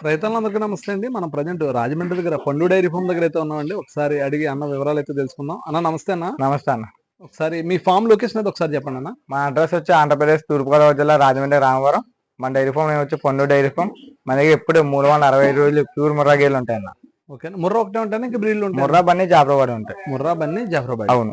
రైతులందరికీ నమస్తే అండి. మనం ప్రజెంట్ రాజమండ్రి దగ్గర పండు డైరీ ఫామ్ దగ్గర అయితే ఉన్నామండి. ఒకసారి అడిగి అన్న వివరాలు అయితే తెలుసుకుందాం. అన్న నమస్తే అన్న. నమస్తే అన్న. ఒకసారి మీ ఫామ్ లొకేషన్ అయితే ఒకసారి చెప్పండి అన్న. మా అడ్రస్ వచ్చి ఆంధ్రప్రదేశ్ తూర్పుగోదావరి జిల్లా రాజమండ్రి రామవరం. మన డైరీ ఫామ్ వచ్చి పండు డైరీ ఫామ్. మన దగ్గర ఎప్పుడు 360 రోజులు ప్యూర్ ముర్రా గేలు ఉంటాయి అన్న. ఓకే, ముర్రా ఒకటే ఉంటాయి, ఇంకా బ్రీడ్లు ఉంటాయి? ముర్రా బన్నీ జాఫ్రాబాద్ ఉంటాయి. ముర్రా బన్నీ జాఫ్రాబాద్. అవును.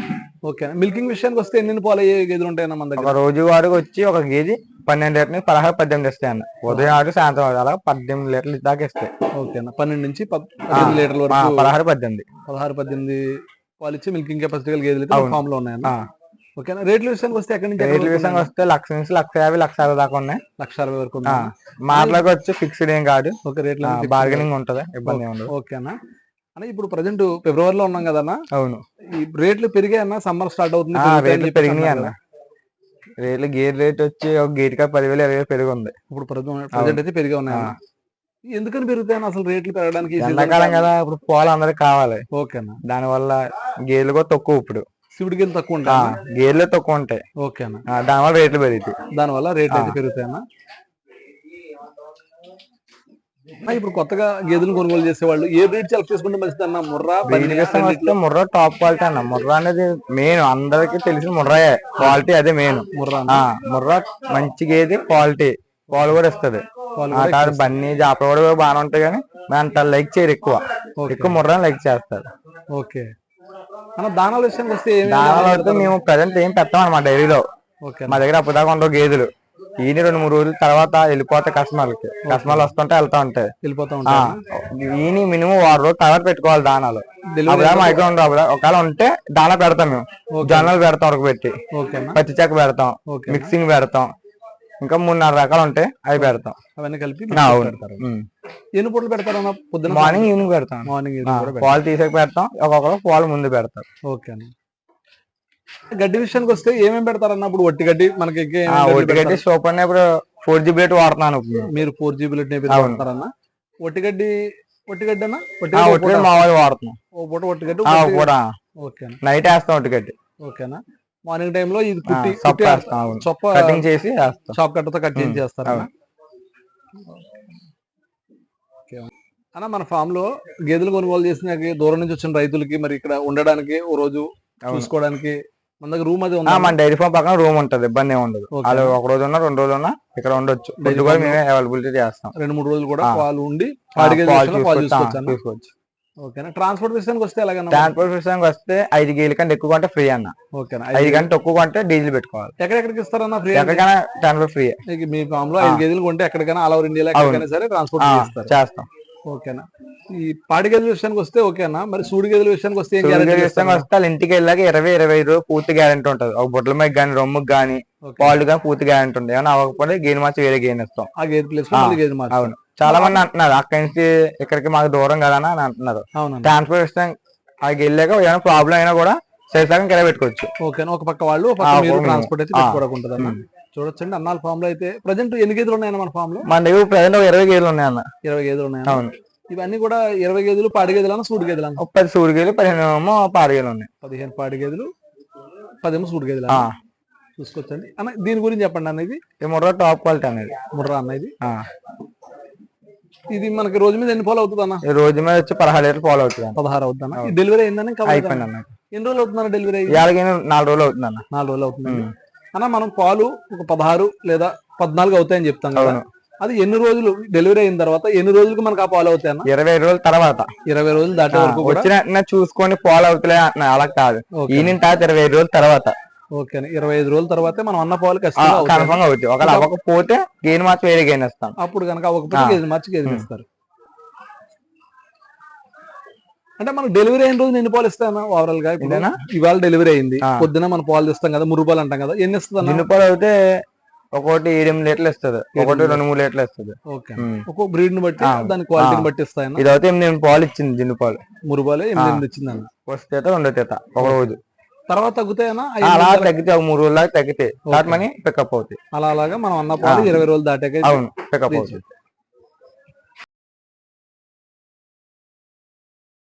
ఓకే, మిల్కింగ్ విషయానికి వస్తే ఎన్ని పాలు అయ్యే గేదెలు ఉంటాయన్న మన దగ్గర? ఒక రోజు వారికి వచ్చి ఒక కేజీ 12 లీటర్లు 16-18 ఇస్తాయి అన్న. ఉదయం ఆడు సాయంత్రం ఆడు అలా 18 లీటర్లు దాకా ఇస్తాయి. ఓకే అన్న, 12 నుంచి 18 లీటర్ల వరకు. 16-18 పాలు ఇచ్చి మిల్కింగ్ కెపాసిటీ గల గేదెలు అయితే ఫామ్ లో ఉన్నాయన్న. ఓకే, రేట్ల విషయానికి వస్తే ఎక్కడి నుంచి? రేట్ల విషయానికి వస్తే 1,00,000 నుంచి 1,50,000 1,60,000 దాకా ఉన్నాయి. 1,60,000 వరకు. మాటలకు వచ్చి ఫిక్స్డ్ ఏం కాదు. ఓకే, రేట్లు బార్గెనింగ్ ఉంటది, ఇబ్బంది ఉండదు. ఓకే అన్న. అన్న ఇప్పుడు ప్రజెంట్ ఫిబ్రవరిలో ఉన్నాం కదన్న. అవును. ఈ రేట్లు పెరిగాయన్న, సమ్మర్ స్టార్ట్ అవుతుంది. రేట్లు పెరిగినాయి అన్న. రేట్లు గేట్ రేట్ వచ్చి ఒక గేట్ కా 10,000 20,000 పెరిగి ఉంది ఇప్పుడు ప్రజెంట్ అయితే పెరిగి ఉన్నాయి. ఎందుకని పెరుగుతాయన్న అసలు రేట్లు పెరగడానికి? ఎండాకాలం కదా, ఇప్పుడు పాలు అందరికి కావాలి. ఓకే అన్న. దాని వల్ల గేదెలు కూడా తక్కువ. ఇప్పుడు శివుడి గేదెలు తక్కువ ఉంటాయి, గేదెలు తక్కువ ఉంటాయి. ఓకే అన్న. దాని వల్ల రేట్లు పెరుగుతాయి. దాని వల్ల రేట్లు అయితే పెరుగుతాయన్న. ఇప్పుడు కొత్తగా గేదెలు కొనుగోలు చేసేవాళ్ళు ఏ బ్రీడ్ సెలెక్ట్ చేసుకుంటే మంచిది అన్న? ముర్రా ముర్రా టాప్ క్వాలిటీ అన్న. ముర్రా అనేది మెయిన్, అందరికి తెలిసిన ముర్రాయే క్వాలిటీ, అదే మెయిన్. ముర్రా మంచి గేదె, క్వాలిటీ పాలు కూడా ఇస్తుంది. బన్నీ జాపర కూడా బాగానే ఉంటాయి, కానీ అంత లైక్ చేయరు. ఎక్కువ ముర్రా లైక్ చేస్తారు. ఓకే అన్న. దానాల విషయానికి వస్తే దానాలు అయితే మేము ప్రజెంట్ ఏం పెట్టాం మా డైరీలో. మా దగ్గర అప్పుదాకా ఉండవు గేదెలు. ఈయన 2-3 రోజుల తర్వాత వెళ్ళిపోతాయి కస్టమర్లకి. కస్టమర్లు వస్తుంటే వెళ్తా ఉంటాయి. ఈయన మినిమం 6 రోజుల తర్వాత పెట్టుకోవాలి దానాలు. ఒకవేళ ఉంటే దానా పెడతాం మేము. జొన్నలు పెడతాం, ఉడకబెట్టి పచ్చి చెక్క పెడతాం, మిక్సింగ్ పెడతాం, ఇంకా 3-4 రకాలు ఉంటాయి, అవి పెడతాం. అవన్నీ కలిపి ఎన్ని పూటలు పెడతారు? పొద్దున, మార్నింగ్, ఈవినింగ్ పెడతాం. పాలు తీసాక పెడతాం, ఒక్కొక్కరు పాలు ముందు పెడతారు. ఓకే అన్న. గడ్డి విషయానికి వస్తే ఏమేమి పెడతారన్న? ఇప్పుడు ఒట్టి గడ్డి మనకి ఒట్టి గడ్డి సూపర్. ఇప్పుడు 4GB రేట్ వాడుతున్నాను. మీరు 4GB వాడతారన్న? ఒట్టి గడ్డి అన్న? మా వాళ్ళు వాడుతున్నాం. ఒట్టి గడ్డి నైట్ వేస్తాం ఒట్టి గడ్డి. ఓకేనా. మార్నింగ్ టైమ్ లో ఇది చొప్ప కటింగ్ చేసి చాప్ కట్టతో కట్ చేసి చేస్తారు అన్న. మన ఫామ్ లో గేదెలు కొనుగోలు చేసిన దూరం నుంచి వచ్చిన రైతులకి మరి ఇక్కడ ఉండడానికి ఓ రోజు చూసుకోవడానికి మన దగ్గర రూమ్ అది ఉంది. మన డైరీ ఫామ్ పక్కన రూమ్ ఉంటది, ఇబ్బంది ఏమి ఉండదు. వాళ్ళు 1 రోజు ఉన్నా 2 రోజులు ఉన్నా ఇక్కడ ఉండొచ్చు. మేమే అవైలబిలిటీ చేస్తాం. 2-3 రోజులు కూడా వాళ్ళు ఉండి తీసుకోవచ్చు. ఓకేనా. ట్రాన్స్పోర్ట్ విషయానికి వస్తే ఎలాగన్నా? ట్రాన్స్పోర్ట్ విషయానికి వస్తే 5 గేదెల కంటే ఎక్కువ కొంటే ఫ్రీ అన్న. ఓకేనా. 5 కంటే తక్కువ కొంటే డీజిల్ పెట్టుకోవాలి. ఎక్కడెక్కడికి ఇస్తారన్న? ఫ్రీ. ఎక్కడికైనా ట్రాన్స్పోర్ట్ ఫ్రీ. మీ ఫామ్ లో 5 గేదెలు కొంటే ఎక్కడికైనా ఆల్ ఓవర్ ఇండియాలో ఎక్కడికైనా సరే ట్రాన్స్పోర్ట్ చేస్తాం. ఓకేనా. ఈ పాడి గేదెల విషయానికి వస్తే ఓకేనా. మరి సూడి గేదెల విషయానికి వస్తే వాళ్ళ ఇంటికి వెళ్ళాక 20-25 రోజులు పూర్తి గ్యారెంటీ ఉంటుంది. ఒక బొడ్ల మీద కానీ రొమ్ముకి కానీ పాలు కానీ పూర్తి గ్యారెంటీ ఉంటుంది. ఏమైనా అవ్వకపోతే గేదె మార్చి వేరే గేదె ఇస్తాం. ఆ గేదె ప్లేస్ అవును. చాలా మంది అంటున్నారు అక్కడి నుంచి ఇక్కడికి మాకు దూరం కదా అని అంటున్నారు. ట్రాన్స్పోర్ట్ విషయం అది వెళ్ళాక ఏమైనా ప్రాబ్లం అయినా కూడా సరిసగం కిరాయి పెట్టుకోవచ్చు. ఓకేనా. ఒక పక్క వాళ్ళు ట్రాన్స్పోర్ట్ అయితే పెట్టుకోవడం. చూడొచ్చండి అన్నాల ఫామ్ లో అయితే ప్రజెంట్ ఎన్ని గేదెలు ఉన్నాయన్న మన ఫామ్ లో? మన దగ్గర ప్రజెంట్ 20 గేదెలు ఉన్నాయన్న. 20 గేదెలు ఉన్నాయి. అవును. ఇవన్నీ కూడా 20 గేదెలు పాడి గేదెలు, సూడి గేదెలు? 10 సూడి గేదెలు, 15 పాడి గేదెలు ఉన్నాయి. 15 పాడి గేదెలు, 10 సూడి గేదెలు చూసుకోవచ్చండి అన్న. దీని గురించి చెప్పండి అన్న. ఇది ముర్రా టాప్ క్వాలిటీ అనేది. ముర్రా అన్న ఇది మనకి రోజు మీద ఎన్ని పాలు అవుతుంది అన్న? రోజు మీద వచ్చి 16 లీటర్లు పాలు అవుతుంది. 16 అవుతుంది అన్న. డెలివరీ అయిందని అయిపోయింది అన్న. ఎన్ని రోజులు అవుతుందన్న డెలివరీ? 4 రోజులు అవుతుంది అన్న. 4 రోజులు అవుతుంది అన్న. మనం పాలు ఒక 16 లేదా 14 అవుతాయని చెప్తాం కదా, అది ఎన్ని రోజులు డెలివరీ అయిన తర్వాత ఎన్ని రోజులకు మనకు ఆ పాలు అవుతాయి అన్న? 20 రోజుల తర్వాత. 20 రోజులు దాటే వరకు వచ్చిన చూసుకొని పాలు అవుతాయి అలా కాదు. ఈయన 25 రోజుల తర్వాత. ఓకే. 25 రోజుల తర్వాత మనం అన్న పాలు కన్ఫర్మ్ అవుతాయి. ఒకవేళ అవ్వకపోతే గేదె మార్చి వేరే గేదె ఇస్తాం. అప్పుడు కనుక అవ్వకపోతే గేదె మార్చి గేదె ఇస్తారు. అంటే మనం డెలివరీ అయిన రోజు ఎన్ని పాలు ఇస్తాను ఓవరాల్ గా? ఇవాళ డెలివరీ అయింది, పొద్దున మనం పాలు ఇస్తాం కదా, మురుపాలు అంటాం కదా, ఎన్ని ఇస్తుంది? జిన్నుపాలు అయితే ఒకటి 8 లీటర్లు ఇస్తుంది, ఒకటి 2-3 లీటర్లు ఇస్తుంది. ఒక్కొక్క బ్రీడ్ ని బట్టి దాని క్వాలిటీని బట్టి ఇస్తాయి. ఇదైతే 8 పాలు ఇచ్చింది. జిన్నుపాలు మురుపాలు 8 ఇచ్చింది అన్న. వస్తే 2 తీత ఒక రోజు తర్వాత తగ్గుతాయన్నా? అలా తగ్గితే 3 రోజులు తగ్గితే మనీ పికప్ అవుతాయి. అలాగా మనం అన్న పాలు 20 రోజులు దాటాక పికప్ అవుతుంది.